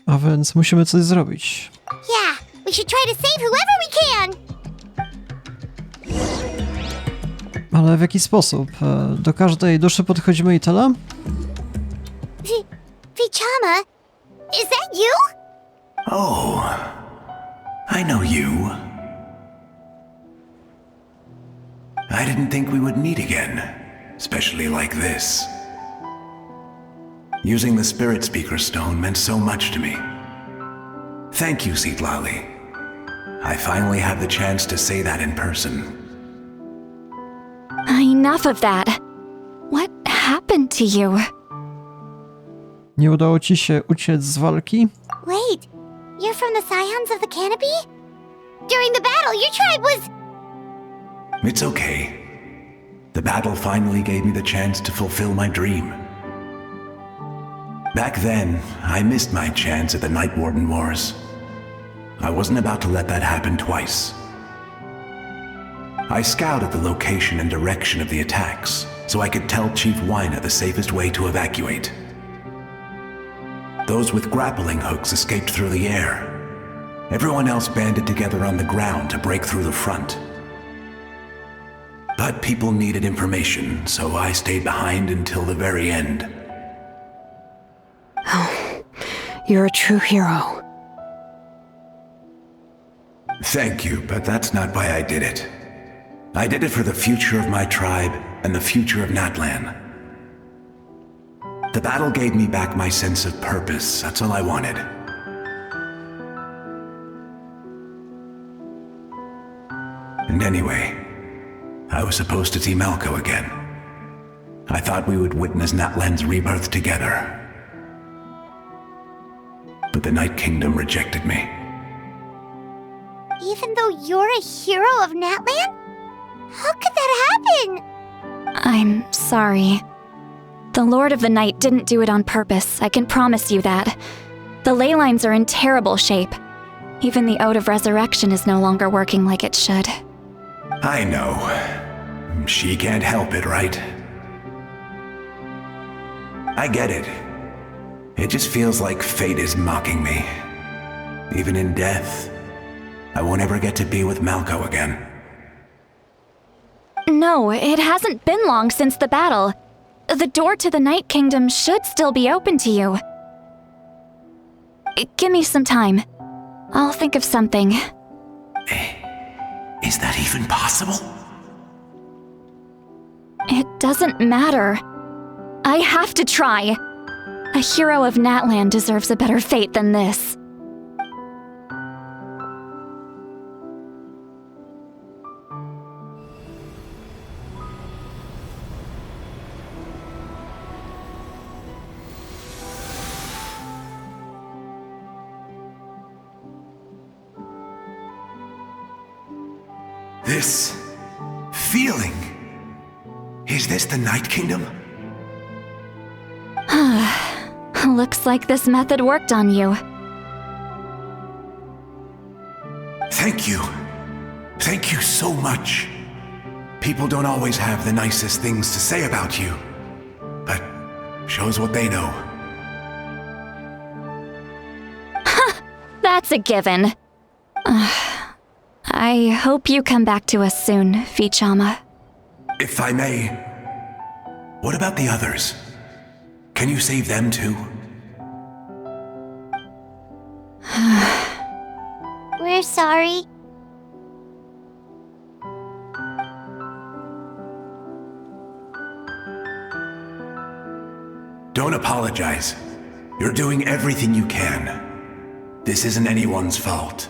A więc musimy coś zrobić. Yeah, we should try to save whoever we can. Ale w jaki sposób? Do każdej duszy podchodzimy i tyle? Vichama, is that you? Oh, I know you. I didn't think we would meet again, especially like this. Using the Spirit Speaker Stone meant so much to me. Thank you, Seatlali. I finally have the chance to say that in person. Enough of that. What happened to you? Nie udało ci się uciec z walki? Wait, you're from the Scions of the Canopy? During the battle, your tribe was... It's okay. The battle finally gave me the chance to fulfill my dream. Back then, I missed my chance at the Night Warden Wars. I wasn't about to let that happen twice. I scouted the location and direction of the attacks, so I could tell Chief Wyna the safest way to evacuate. Those with grappling hooks escaped through the air. Everyone else banded together on the ground to break through the front. But people needed information, so I stayed behind until the very end. Oh, you're a true hero. Thank you, but that's not why I did it. I did it for the future of my tribe and the future of Natlan. The battle gave me back my sense of purpose, that's all I wanted. And anyway, I was supposed to see Malco again. I thought we would witness Natlan's rebirth together. But the Night Kingdom rejected me. Even though you're a hero of Natlan? How could that happen? I'm sorry. The Lord of the Night didn't do it on purpose, I can promise you that. The ley lines are in terrible shape. Even the Ode of Resurrection is no longer working like it should. I know. She can't help it, right? I get it. It just feels like fate is mocking me. Even in death, I won't ever get to be with Malco again. No, it hasn't been long since the battle. The door to the Night Kingdom should still be open to you. Give me some time. I'll think of something. Is that even possible? It doesn't matter. I have to try. A hero of Natlan deserves a better fate than this. This feeling. Is this the Night Kingdom? Looks like this method worked on you. Thank you. Thank you so much. People don't always have the nicest things to say about you, but shows what they know. That's a given. I hope you come back to us soon, Vichama. If I may, what about the others? Can you save them too? We're sorry. Don't apologize. You're doing everything you can. This isn't anyone's fault.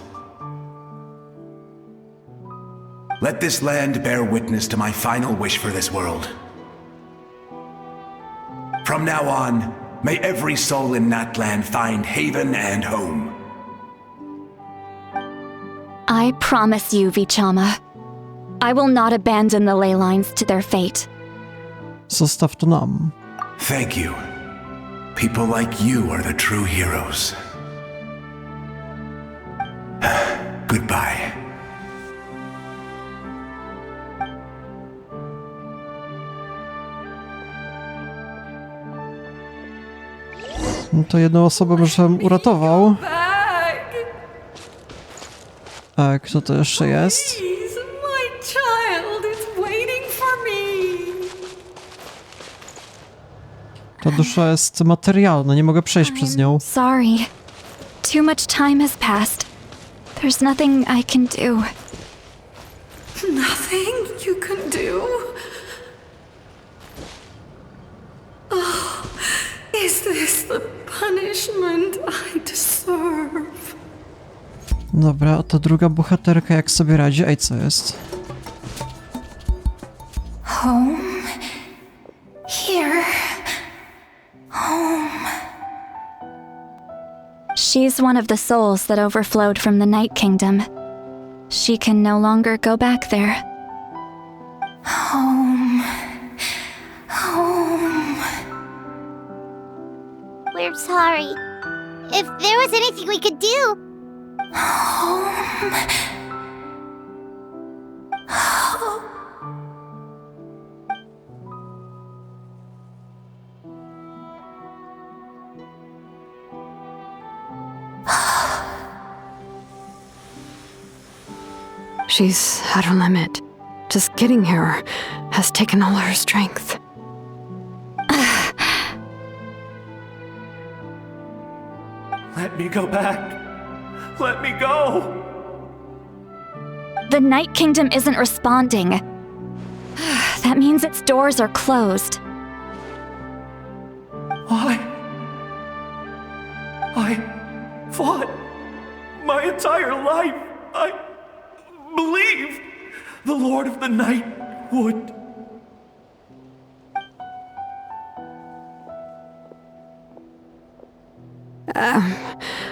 Let this land bear witness to my final wish for this world. From now on, may every soul in that land find haven and home. I promise you, Vichama. I will not abandon the ley lines to their fate. Zostaw to nam. Thank you. People like you are the true heroes. Goodbye. No to jedną osobę już uratował. A kto to jeszcze jest? My child is waiting for me. Ta dusza jest materialna, nie mogę przejść przez nią. Sorry. Too much time has passed. There's nothing I can do. Nothing you can do? Oh, is this the punishment I deserve? Dobra, a ta druga bohaterka jak sobie radzi? Ej, co jest? Home? Here? Home? She's one of the souls that overflowed from the Night Kingdom. She can no longer go back there. Home? Home? We're sorry. If there was anything we could do... Home? She's at her limit. Just getting here has taken all her strength. Let me go back. Let me go. The Night Kingdom isn't responding. That means its doors are closed. I fought my entire life. I believed the Lord of the Night would.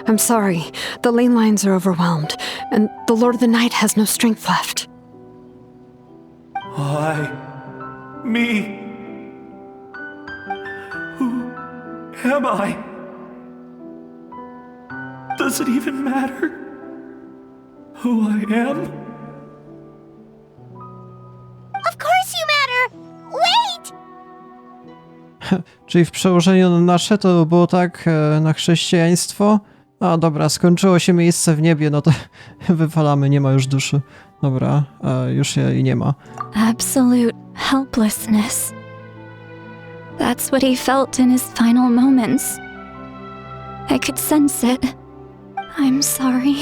I'm sorry. The lane lines are overwhelmed, and the Lord of the Night has no strength left. Why? Me? Who am I? Does it even matter who I am? Of course you matter! Wait! Czyli w przełożeniu na nasze to było tak na chrześcijaństwo? A dobra, skończyło się miejsce w niebie, no to wywalamy, nie ma już duszy. Dobra, już jej nie ma. Absolute helplessness. That's what he felt in his final moments. I could sense it. I'm sorry.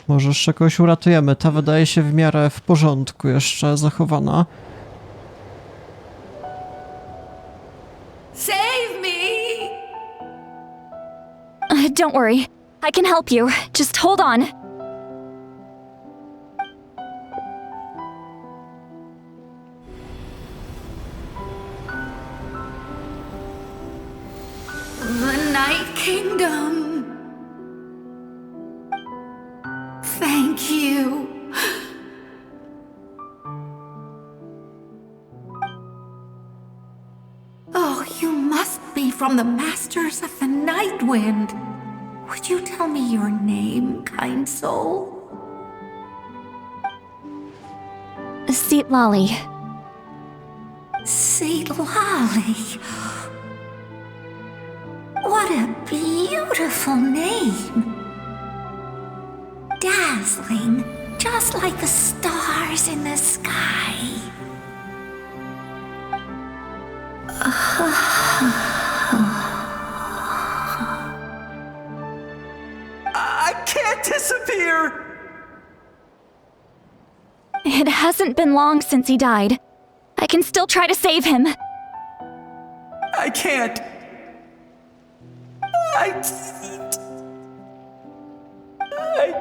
Może jeszcze kogoś uratujemy. Ta wydaje się w miarę w porządku jeszcze zachowana. Save me! Don't worry. I can help you. Just hold on. The Night Kingdom. Thank you. Oh, you must be from the Masters of the Night Wind. Would you tell me your name, kind soul? Seat Lolly. Seat Lolly. What a beautiful name. Dazzling, just like the stars in the sky. I can't disappear! It hasn't been long since he died. can still try to save him. I can't. I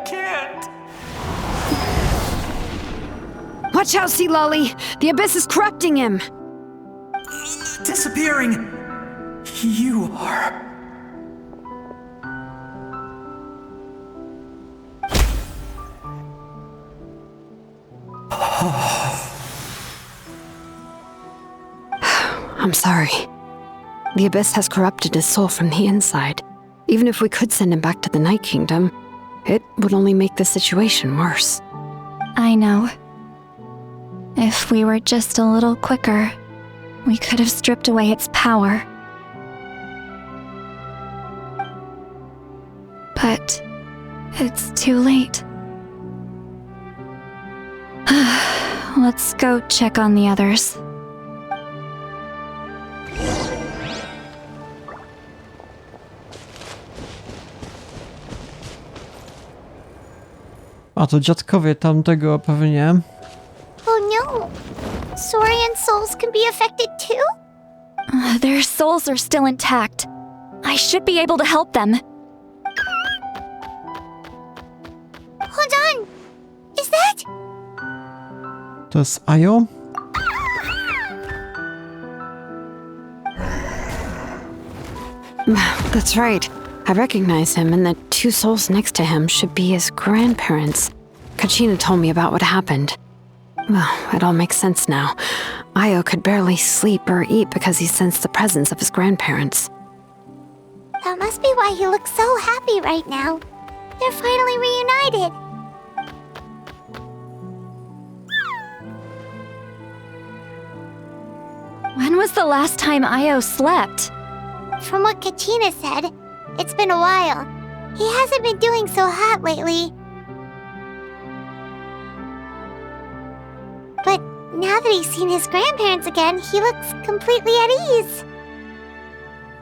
can't. Watch out, Sea Lolly! The abyss is corrupting him! Disappearing. You are. I'm sorry. The abyss has corrupted his soul from the inside. Even if we could send him back to the Night Kingdom, it would only make the situation worse. I know. If we were just a little quicker, we could have stripped away its power. But it's too late. Let's go check on the others. A to dziadkowie tamtego pewnie. Oh no! Saurian souls can be affected too? Their souls are still intact. I should be able to help them. Hold on! Is that? To jest Ayo? That's right. I recognize him, and the two souls next to him should be his grandparents. Kachina told me about what happened. Well, it all makes sense now. Ayo could barely sleep or eat because he sensed the presence of his grandparents. That must be why he looks so happy right now. They're finally reunited. When was the last time Ayo slept? From what Kachina said, it's been a while. He hasn't been doing so hot lately. But now that he's seen his grandparents again, he looks completely at ease.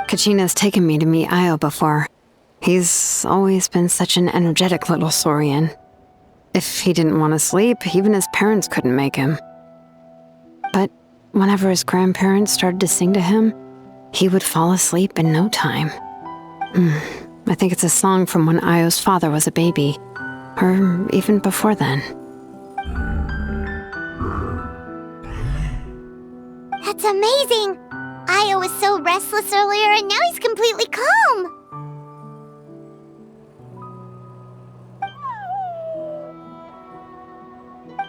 Kachina's taken me to meet Ayo before. He's always been such an energetic little Saurian. If he didn't want to sleep, even his parents couldn't make him. But whenever his grandparents started to sing to him, he would fall asleep in no time. I think it's a song from when Ayo's father was a baby, or even before then. That's amazing! Ayo was so restless earlier and now he's completely calm!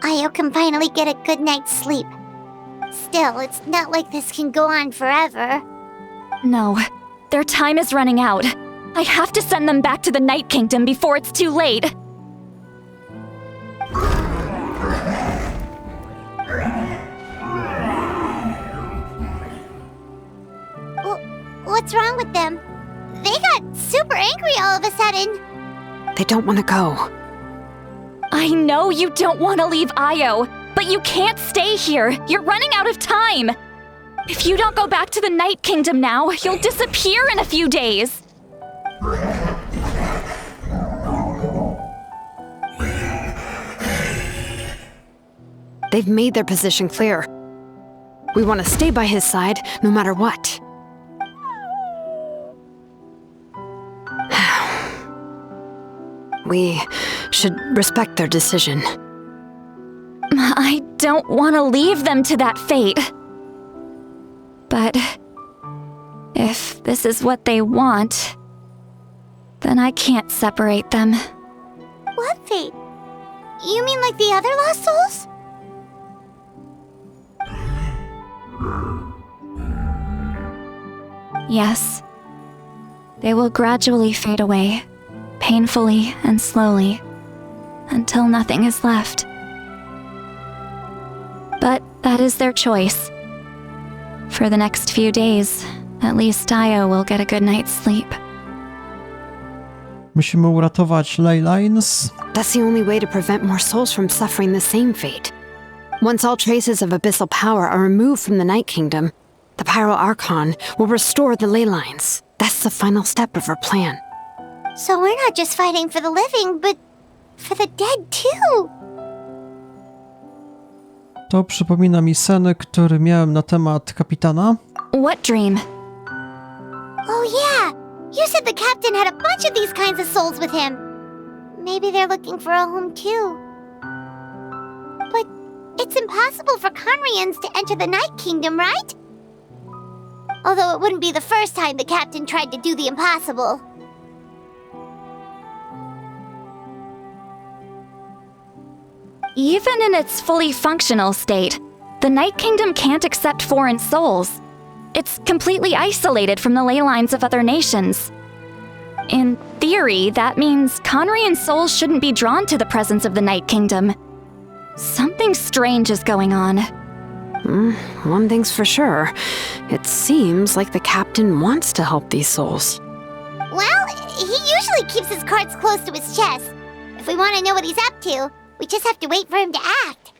Ayo can finally get a good night's sleep. Still, it's not like this can go on forever. No, their time is running out. I have to send them back to the Night Kingdom before it's too late. What's wrong with them? They got super angry all of a sudden. They don't want to go. I know you don't want to leave Ayo, but you can't stay here. You're running out of time. If you don't go back to the Night Kingdom now, you'll disappear in a few days. They've made their position clear. We want to stay by his side, no matter what. We should respect their decision. I don't want to leave them to that fate. But if this is what they want, then I can't separate them. What fate? You mean like the other lost souls? Yes. They will gradually fade away, painfully and slowly, until nothing is left. But that is their choice. For the next few days, at least Ayo will get a good night's sleep. Musimy uratować Leylines. That's the only way to prevent more souls from suffering the same fate. Once all traces of abyssal power are removed from the Night Kingdom, the Pyro Archon will restore the ley lines. That's the final step of our plan. So we're not just fighting for the living, but for the dead too. To przypomina mi sen, który miałem na temat kapitana. What dream? Oh yeah! You said the captain had a bunch of these kinds of souls with him. Maybe they're looking for a home too. But it's impossible for Conrians to enter the Night Kingdom, right? Although it wouldn't be the first time the captain tried to do the impossible. Even in its fully functional state, the Night Kingdom can't accept foreign souls. It's completely isolated from the ley lines of other nations. In theory, that means Conrian souls shouldn't be drawn to the presence of the Night Kingdom. Something strange is going on. One thing's for sure. It seems like the captain wants to help these souls. Well, he usually keeps his cards close to his chest. If we want to know what he's up to, we just have to wait for him to act.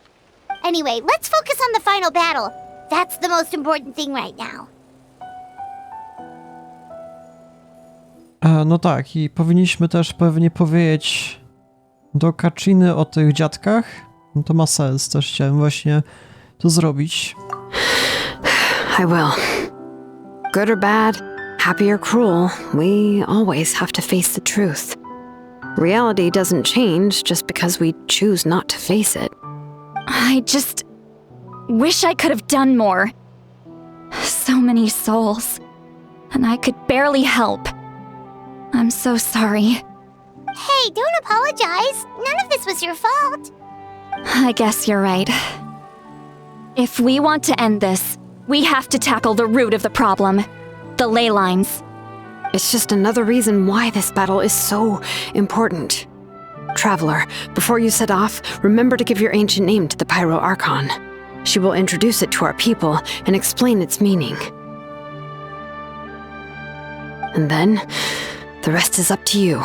Anyway, let's focus on the final battle. That's the most important thing right now. No tak, i powinniśmy też pewnie powiedzieć do Kaczyny o tych dziadkach. No to ma sens, też chciałem właśnie to zrobić. I will. Good or bad, happy or cruel, we always have to face the truth. Reality doesn't change just because we choose not to face it. I just wish I could have done more. So many souls, and I could barely help. I'm so sorry. Hey, don't apologize. None of this was your fault. I guess you're right. If we want to end this, we have to tackle the root of the problem, the ley lines. It's just another reason why this battle is so important. Traveler, before you set off, remember to give your ancient name to the Pyro Archon. She will introduce it to our people and explain its meaning. And then, the rest is up to you.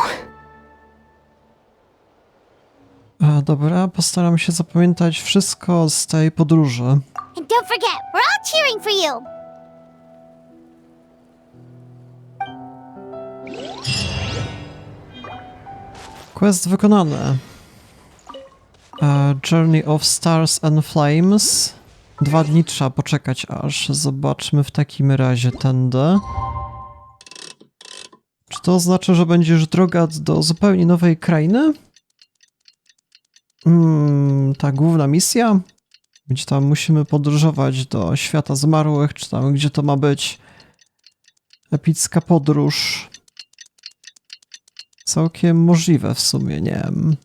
Dobra, postaram się zapamiętać wszystko z tej podróży. And don't forget, we're all cheering for you. Quest wykonany. Journey of Stars and Flames. 2 dni trzeba poczekać aż. Zobaczmy w takim razie tędy. Czy to oznacza, że będzie już droga do zupełnie nowej krainy? Ta główna misja? Gdzie tam musimy podróżować do świata zmarłych, czy tam gdzie to ma być epicka podróż? Całkiem możliwe w sumie, nie wiem.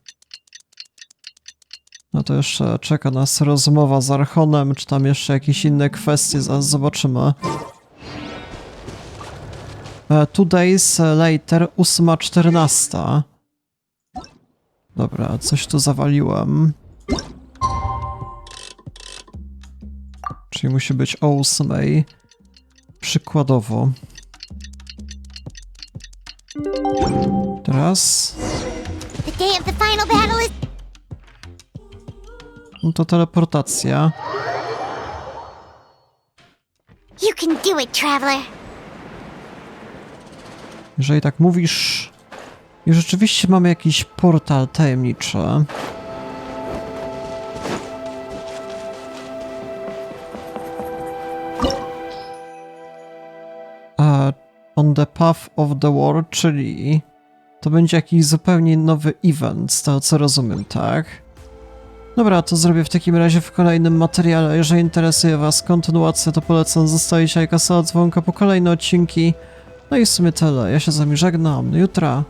No to jeszcze czeka nas rozmowa z Archonem, czy tam jeszcze jakieś inne kwestie, zaraz zobaczymy. 2 days later, 8:14. Dobra, coś tu zawaliłem. Czyli musi być o 8:00. Przykładowo. Teraz. The day of the final battle is... No to teleportacja. You can do it, traveler. Jeżeli tak mówisz... I rzeczywiście mamy jakiś portal tajemniczy. On the Path of the War, czyli to będzie jakiś zupełnie nowy event, z tego co rozumiem, tak? Dobra, to zrobię w takim razie w kolejnym materiale. Jeżeli interesuje was kontynuacja, to polecam zostawić lajka, dzwonka po kolejne odcinki. No i w sumie tyle. Ja się z wami żegnam. Do jutra.